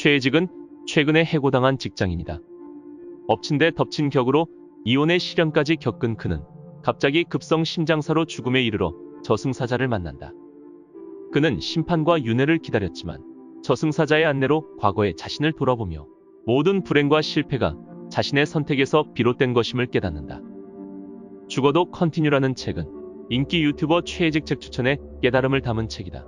최혜직은 최근에 해고당한 직장인이다. 엎친 데 덮친 격으로 이혼의 시련까지 겪은 그는 갑자기 급성 심장사로 죽음에 이르러 저승사자를 만난다. 그는 심판과 윤회를 기다렸지만 저승사자의 안내로 과거의 자신을 돌아보며 모든 불행과 실패가 자신의 선택에서 비롯된 것임을 깨닫는다. 죽어도 컨티뉴라는 책은 인기 유튜버 최혜직 책 추천에 깨달음을 담은 책이다.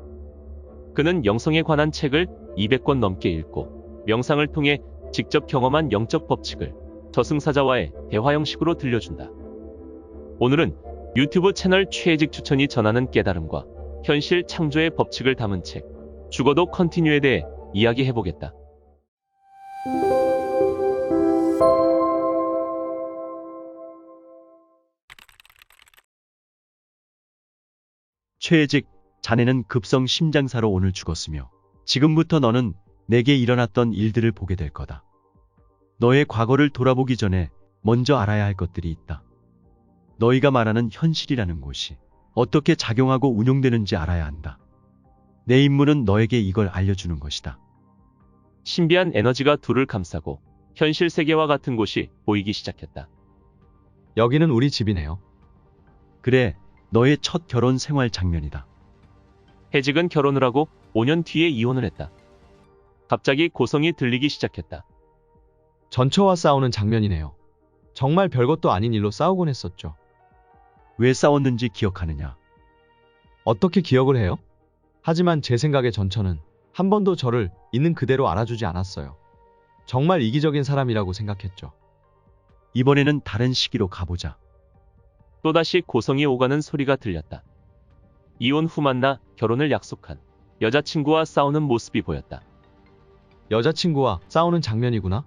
그는 영성에 관한 책을 200권 넘게 읽고 명상을 통해 직접 경험한 영적 법칙을 저승사자와의 대화 형식으로 들려준다. 오늘은 유튜브 채널 최혜직 추천이 전하는 깨달음과 현실 창조의 법칙을 담은 책 죽어도 컨티뉴에 대해 이야기해보겠다. 최혜직, 자네는 급성 심장사로 오늘 죽었으며 지금부터 너는 내게 일어났던 일들을 보게 될 거다. 너의 과거를 돌아보기 전에 먼저 알아야 할 것들이 있다. 너희가 말하는 현실이라는 곳이 어떻게 작용하고 운용되는지 알아야 한다. 내 임무는 너에게 이걸 알려주는 것이다. 신비한 에너지가 둘을 감싸고 현실 세계와 같은 곳이 보이기 시작했다. 여기는 우리 집이네요. 그래, 너의 첫 결혼 생활 장면이다. 혜직은 결혼을 하고 5년 뒤에 이혼을 했다. 갑자기 고성이 들리기 시작했다. 전처와 싸우는 장면이네요. 정말 별것도 아닌 일로 싸우곤 했었죠. 왜 싸웠는지 기억하느냐? 어떻게 기억을 해요? 하지만 제 생각에 전처는 한 번도 저를 있는 그대로 알아주지 않았어요. 정말 이기적인 사람이라고 생각했죠. 이번에는 다른 시기로 가보자. 또다시 고성이 오가는 소리가 들렸다. 이혼 후 만나 결혼을 약속한 여자친구와 싸우는 모습이 보였다. 여자친구와 싸우는 장면이구나.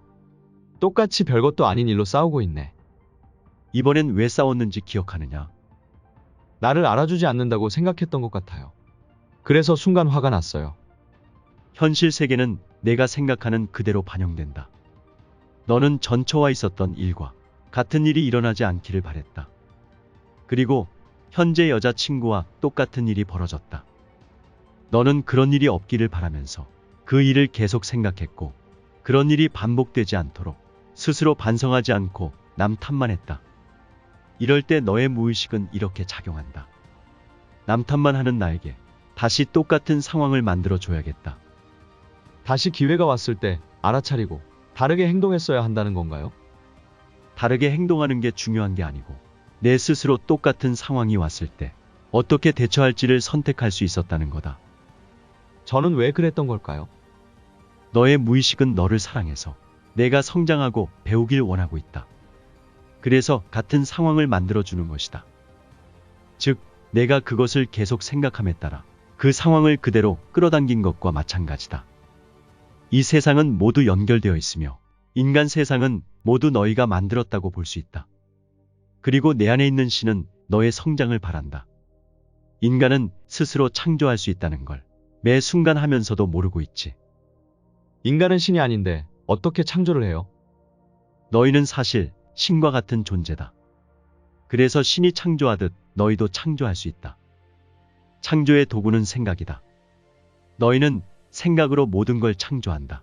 똑같이 별것도 아닌 일로 싸우고 있네. 이번엔 왜 싸웠는지 기억하느냐? 나를 알아주지 않는다고 생각했던 것 같아요. 그래서 순간 화가 났어요. 현실 세계는 내가 생각하는 그대로 반영된다. 너는 전처와 있었던 일과 같은 일이 일어나지 않기를 바랬다. 그리고 현재 여자친구와 똑같은 일이 벌어졌다. 너는 그런 일이 없기를 바라면서 그 일을 계속 생각했고 그런 일이 반복되지 않도록 스스로 반성하지 않고 남 탓만 했다. 이럴 때 너의 무의식은 이렇게 작용한다. 남 탓만 하는 나에게 다시 똑같은 상황을 만들어줘야겠다. 다시 기회가 왔을 때 알아차리고 다르게 행동했어야 한다는 건가요? 다르게 행동하는 게 중요한 게 아니고 내 스스로 똑같은 상황이 왔을 때 어떻게 대처할지를 선택할 수 있었다는 거다. 저는 왜 그랬던 걸까요? 너의 무의식은 너를 사랑해서 내가 성장하고 배우길 원하고 있다. 그래서 같은 상황을 만들어주는 것이다. 즉, 내가 그것을 계속 생각함에 따라 그 상황을 그대로 끌어당긴 것과 마찬가지다. 이 세상은 모두 연결되어 있으며 인간 세상은 모두 너희가 만들었다고 볼 수 있다. 그리고 내 안에 있는 신은 너의 성장을 바란다. 인간은 스스로 창조할 수 있다는 걸 매 순간 하면서도 모르고 있지. 인간은 신이 아닌데 어떻게 창조를 해요? 너희는 사실 신과 같은 존재다. 그래서 신이 창조하듯 너희도 창조할 수 있다. 창조의 도구는 생각이다. 너희는 생각으로 모든 걸 창조한다.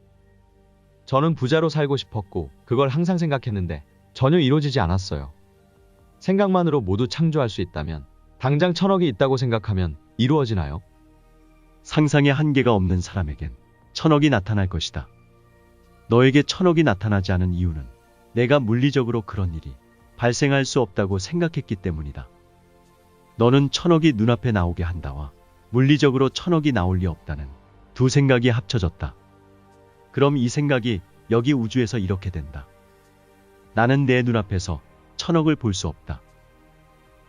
저는 부자로 살고 싶었고 그걸 항상 생각했는데 전혀 이루어지지 않았어요. 생각만으로 모두 창조할 수 있다면 당장 1000억이 있다고 생각하면 이루어지나요? 상상의 한계가 없는 사람에겐 1000억이 나타날 것이다. 너에게 1000억이 나타나지 않은 이유는 내가 물리적으로 그런 일이 발생할 수 없다고 생각했기 때문이다. 너는 1000억이 눈앞에 나오게 한다와 물리적으로 1000억이 나올 리 없다는 두 생각이 합쳐졌다. 그럼 이 생각이 여기 우주에서 이렇게 된다. 나는 내 눈앞에서 1000억을 볼 수 없다.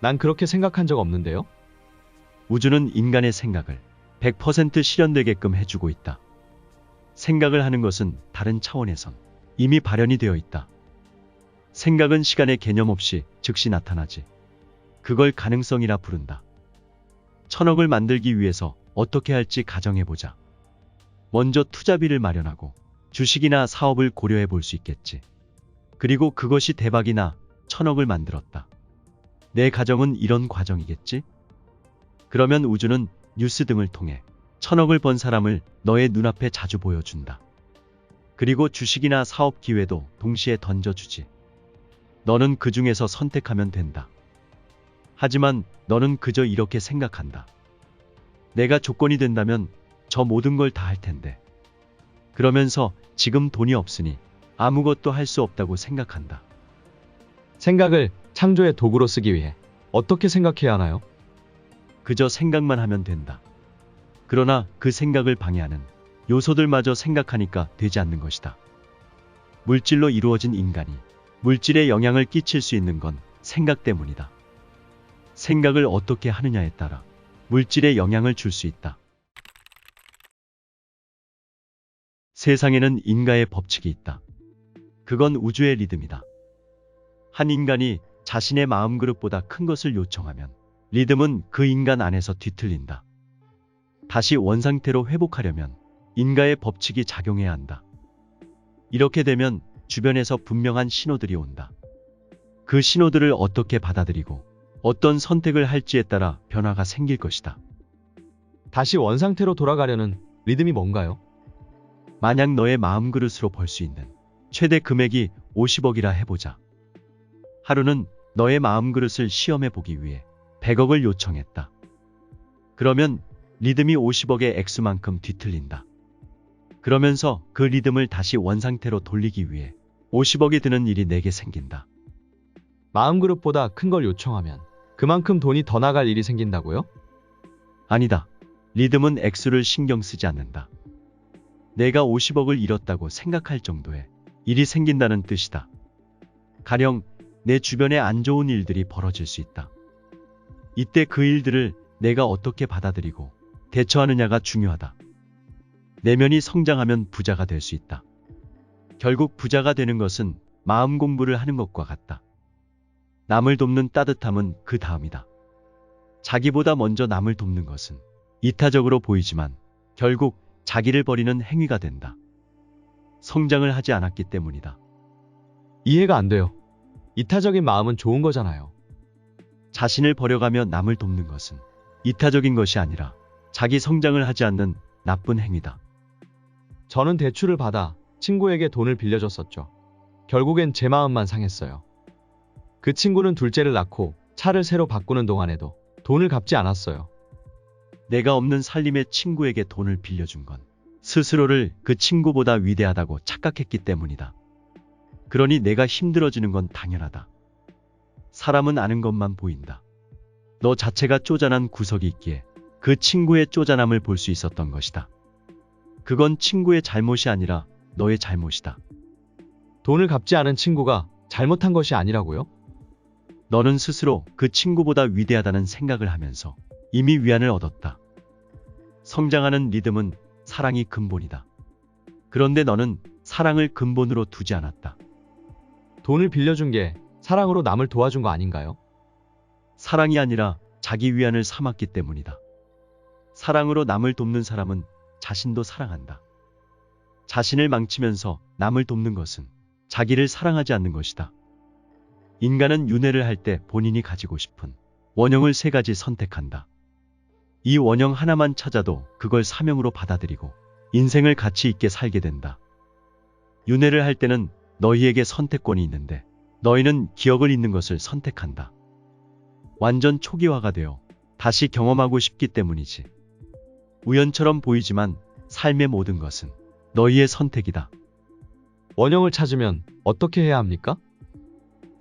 난 그렇게 생각한 적 없는데요? 우주는 인간의 생각을 100% 실현되게끔 해주고 있다. 생각을 하는 것은 다른 차원에선 이미 발현이 되어 있다. 생각은 시간의 개념 없이 즉시 나타나지. 그걸 가능성이라 부른다. 1000억을 만들기 위해서 어떻게 할지 가정해보자. 먼저 투자비를 마련하고 주식이나 사업을 고려해 볼 수 있겠지. 그리고 그것이 대박이나 1000억을 만들었다. 내 가정은 이런 과정이겠지? 그러면 우주는 뉴스 등을 통해 1000억을 번 사람을 너의 눈앞에 자주 보여준다. 그리고 주식이나 사업 기회도 동시에 던져주지. 너는 그 중에서 선택하면 된다. 하지만 너는 그저 이렇게 생각한다. 내가 조건이 된다면 저 모든 걸 다 할 텐데. 그러면서 지금 돈이 없으니 아무것도 할 수 없다고 생각한다. 생각을 창조의 도구로 쓰기 위해 어떻게 생각해야 하나요? 그저 생각만 하면 된다. 그러나 그 생각을 방해하는 요소들마저 생각하니까 되지 않는 것이다. 물질로 이루어진 인간이 물질에 영향을 끼칠 수 있는 건 생각 때문이다. 생각을 어떻게 하느냐에 따라 물질에 영향을 줄 수 있다. 세상에는 인가의 법칙이 있다. 그건 우주의 리듬이다. 한 인간이 자신의 마음 그릇보다 큰 것을 요청하면 리듬은 그 인간 안에서 뒤틀린다. 다시 원상태로 회복하려면 인가의 법칙이 작용해야 한다. 이렇게 되면 주변에서 분명한 신호들이 온다. 그 신호들을 어떻게 받아들이고 어떤 선택을 할지에 따라 변화가 생길 것이다. 다시 원상태로 돌아가려는 리듬이 뭔가요? 만약 너의 마음 그릇으로 벌 수 있는 최대 금액이 50억이라 해보자. 하루는 너의 마음 그릇을 시험해 보기 위해 100억을 요청했다. 그러면 리듬이 50억의 액수만큼 뒤틀린다. 그러면서 그 리듬을 다시 원상태로 돌리기 위해 50억이 드는 일이 내게 생긴다. 마음 그릇보다 큰 걸 요청하면 그만큼 돈이 더 나갈 일이 생긴다고요? 아니다. 리듬은 액수를 신경 쓰지 않는다. 내가 50억을 잃었다고 생각할 정도의 일이 생긴다는 뜻이다. 가령 내 주변에 안 좋은 일들이 벌어질 수 있다. 이때 그 일들을 내가 어떻게 받아들이고 대처하느냐가 중요하다. 내면이 성장하면 부자가 될 수 있다. 결국 부자가 되는 것은 마음 공부를 하는 것과 같다. 남을 돕는 따뜻함은 그 다음이다. 자기보다 먼저 남을 돕는 것은 이타적으로 보이지만 결국 자기를 버리는 행위가 된다. 성장을 하지 않았기 때문이다. 이해가 안 돼요. 이타적인 마음은 좋은 거잖아요. 자신을 버려가며 남을 돕는 것은 이타적인 것이 아니라 자기 성장을 하지 않는 나쁜 행위다. 저는 대출을 받아 친구에게 돈을 빌려줬었죠. 결국엔 제 마음만 상했어요. 그 친구는 둘째를 낳고 차를 새로 바꾸는 동안에도 돈을 갚지 않았어요. 내가 없는 살림의 친구에게 돈을 빌려준 건 스스로를 그 친구보다 위대하다고 착각했기 때문이다. 그러니 내가 힘들어지는 건 당연하다. 사람은 아는 것만 보인다. 너 자체가 쪼잔한 구석이 있기에 그 친구의 쪼잔함을 볼 수 있었던 것이다. 그건 친구의 잘못이 아니라 너의 잘못이다. 돈을 갚지 않은 친구가 잘못한 것이 아니라고요? 너는 스스로 그 친구보다 위대하다는 생각을 하면서 이미 위안을 얻었다. 성장하는 리듬은 사랑이 근본이다. 그런데 너는 사랑을 근본으로 두지 않았다. 돈을 빌려준 게 사랑으로 남을 도와준 거 아닌가요? 사랑이 아니라 자기 위안을 삼았기 때문이다. 사랑으로 남을 돕는 사람은 자신도 사랑한다. 자신을 망치면서 남을 돕는 것은 자기를 사랑하지 않는 것이다. 인간은 윤회를 할 때 본인이 가지고 싶은 원형을 3가지 선택한다. 이 원형 하나만 찾아도 그걸 사명으로 받아들이고 인생을 가치 있게 살게 된다. 윤회를 할 때는 너희에게 선택권이 있는데 너희는 기억을 잊는 것을 선택한다. 완전 초기화가 되어 다시 경험하고 싶기 때문이지. 우연처럼 보이지만 삶의 모든 것은 너희의 선택이다. 원형을 찾으면 어떻게 해야 합니까?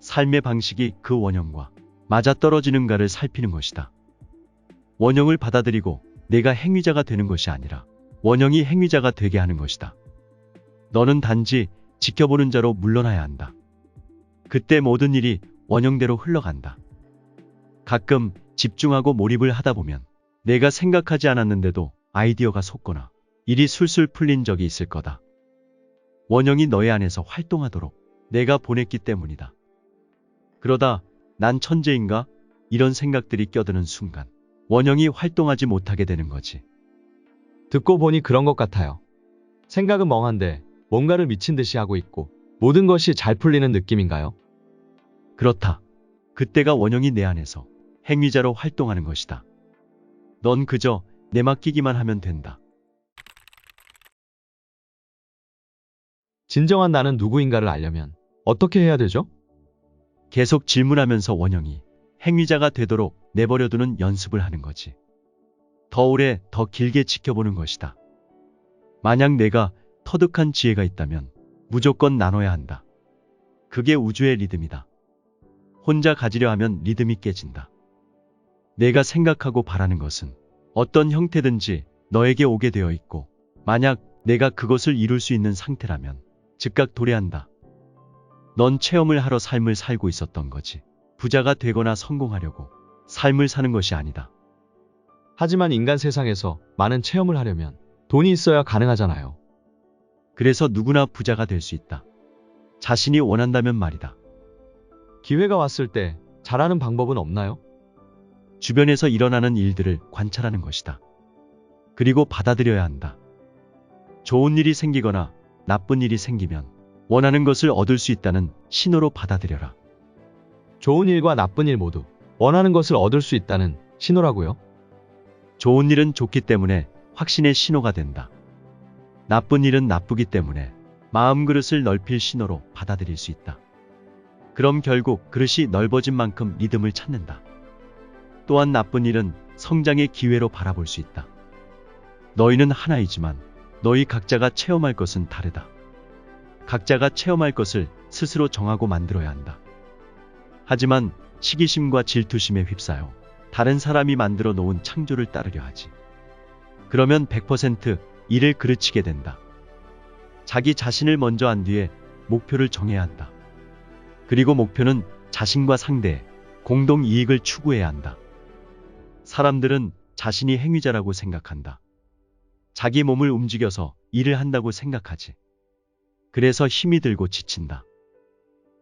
삶의 방식이 그 원형과 맞아떨어지는가를 살피는 것이다. 원형을 받아들이고 내가 행위자가 되는 것이 아니라 원형이 행위자가 되게 하는 것이다. 너는 단지 지켜보는 자로 물러나야 한다. 그때 모든 일이 원형대로 흘러간다. 가끔 집중하고 몰입을 하다 보면 내가 생각하지 않았는데도 아이디어가 솟거나 일이 술술 풀린 적이 있을 거다. 원형이 너의 안에서 활동하도록 내가 보냈기 때문이다. 그러다 난 천재인가? 이런 생각들이 껴드는 순간 원형이 활동하지 못하게 되는 거지. 듣고 보니 그런 것 같아요. 생각은 멍한데 뭔가를 미친 듯이 하고 있고 모든 것이 잘 풀리는 느낌인가요? 그렇다. 그때가 원형이 내 안에서 행위자로 활동하는 것이다. 넌 그저 내맡기기만 하면 된다. 진정한 나는 누구인가를 알려면 어떻게 해야 되죠? 계속 질문하면서 원영이 행위자가 되도록 내버려두는 연습을 하는 거지. 더 오래, 더 길게 지켜보는 것이다. 만약 내가 터득한 지혜가 있다면 무조건 나눠야 한다. 그게 우주의 리듬이다. 혼자 가지려 하면 리듬이 깨진다. 내가 생각하고 바라는 것은 어떤 형태든지 너에게 오게 되어 있고, 만약 내가 그것을 이룰 수 있는 상태라면 즉각 도래한다. 넌 체험을 하러 삶을 살고 있었던 거지. 부자가 되거나 성공하려고 삶을 사는 것이 아니다. 하지만 인간 세상에서 많은 체험을 하려면 돈이 있어야 가능하잖아요. 그래서 누구나 부자가 될 수 있다. 자신이 원한다면 말이다. 기회가 왔을 때 잘하는 방법은 없나요? 주변에서 일어나는 일들을 관찰하는 것이다. 그리고 받아들여야 한다. 좋은 일이 생기거나 나쁜 일이 생기면 원하는 것을 얻을 수 있다는 신호로 받아들여라. 좋은 일과 나쁜 일 모두 원하는 것을 얻을 수 있다는 신호라고요? 좋은 일은 좋기 때문에 확신의 신호가 된다. 나쁜 일은 나쁘기 때문에 마음 그릇을 넓힐 신호로 받아들일 수 있다. 그럼 결국 그릇이 넓어진 만큼 리듬을 찾는다. 또한 나쁜 일은 성장의 기회로 바라볼 수 있다. 너희는 하나이지만 너희 각자가 체험할 것은 다르다. 각자가 체험할 것을 스스로 정하고 만들어야 한다. 하지만 시기심과 질투심에 휩싸여 다른 사람이 만들어 놓은 창조를 따르려 하지. 그러면 100% 일을 그르치게 된다. 자기 자신을 먼저 한 뒤에 목표를 정해야 한다. 그리고 목표는 자신과 상대의 공동 이익을 추구해야 한다. 사람들은 자신이 행위자라고 생각한다. 자기 몸을 움직여서 일을 한다고 생각하지. 그래서 힘이 들고 지친다.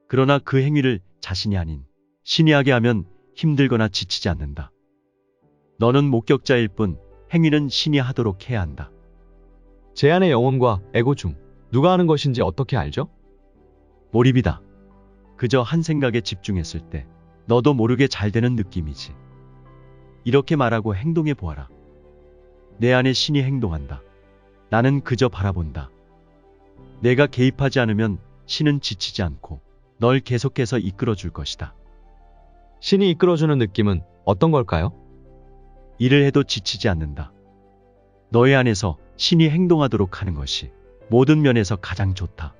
그러나 그 행위를 자신이 아닌 신이 하게 하면 힘들거나 지치지 않는다. 너는 목격자일 뿐 행위는 신이 하도록 해야 한다. 제 안의 영혼과 에고 중 누가 하는 것인지 어떻게 알죠? 몰입이다. 그저 한 생각에 집중했을 때 너도 모르게 잘 되는 느낌이지. 이렇게 말하고 행동해 보아라. 내 안에 신이 행동한다. 나는 그저 바라본다. 내가 개입하지 않으면 신은 지치지 않고 널 계속해서 이끌어줄 것이다. 신이 이끌어주는 느낌은 어떤 걸까요? 일을 해도 지치지 않는다. 너의 안에서 신이 행동하도록 하는 것이 모든 면에서 가장 좋다.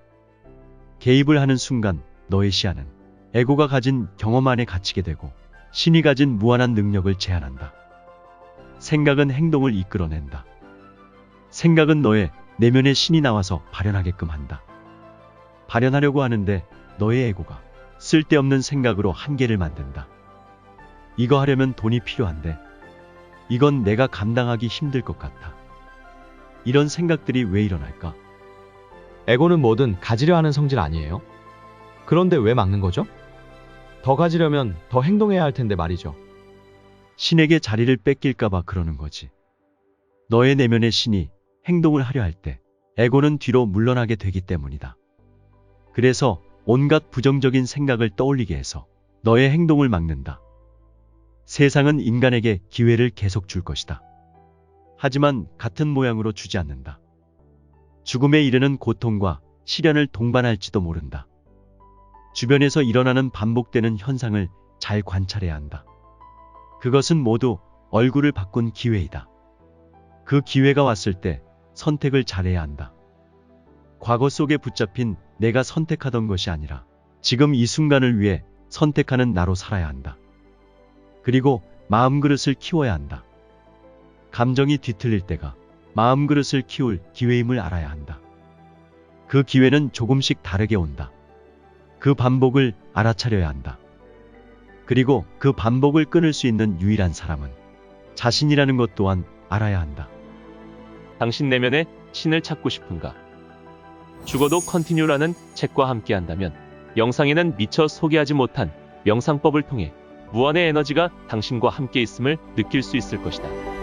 개입을 하는 순간 너의 시야는 에고가 가진 경험 안에 갇히게 되고 신이 가진 무한한 능력을 제한한다. 생각은 행동을 이끌어낸다. 생각은 너의 내면의 신이 나와서 발현하게끔 한다. 발현하려고 하는데 너의 에고가 쓸데없는 생각으로 한계를 만든다. 이거 하려면 돈이 필요한데 이건 내가 감당하기 힘들 것 같아. 이런 생각들이 왜 일어날까? 에고는 뭐든 가지려 하는 성질 아니에요? 그런데 왜 막는 거죠? 더 가지려면 더 행동해야 할 텐데 말이죠. 신에게 자리를 뺏길까봐 그러는 거지. 너의 내면의 신이 행동을 하려 할 때 에고는 뒤로 물러나게 되기 때문이다. 그래서 온갖 부정적인 생각을 떠올리게 해서 너의 행동을 막는다. 세상은 인간에게 기회를 계속 줄 것이다. 하지만 같은 모양으로 주지 않는다. 죽음에 이르는 고통과 시련을 동반할지도 모른다. 주변에서 일어나는 반복되는 현상을 잘 관찰해야 한다. 그것은 모두 얼굴을 바꾼 기회이다. 그 기회가 왔을 때 선택을 잘해야 한다. 과거 속에 붙잡힌 내가 선택하던 것이 아니라 지금 이 순간을 위해 선택하는 나로 살아야 한다. 그리고 마음 그릇을 키워야 한다. 감정이 뒤틀릴 때가 마음 그릇을 키울 기회임을 알아야 한다. 그 기회는 조금씩 다르게 온다. 그 반복을 알아차려야 한다. 그리고 그 반복을 끊을 수 있는 유일한 사람은 자신이라는 것 또한 알아야 한다. 당신 내면의 신을 찾고 싶은가? 죽어도 컨티뉴라는 책과 함께 한다면 영상에는 미처 소개하지 못한 명상법을 통해 무한의 에너지가 당신과 함께 있음을 느낄 수 있을 것이다.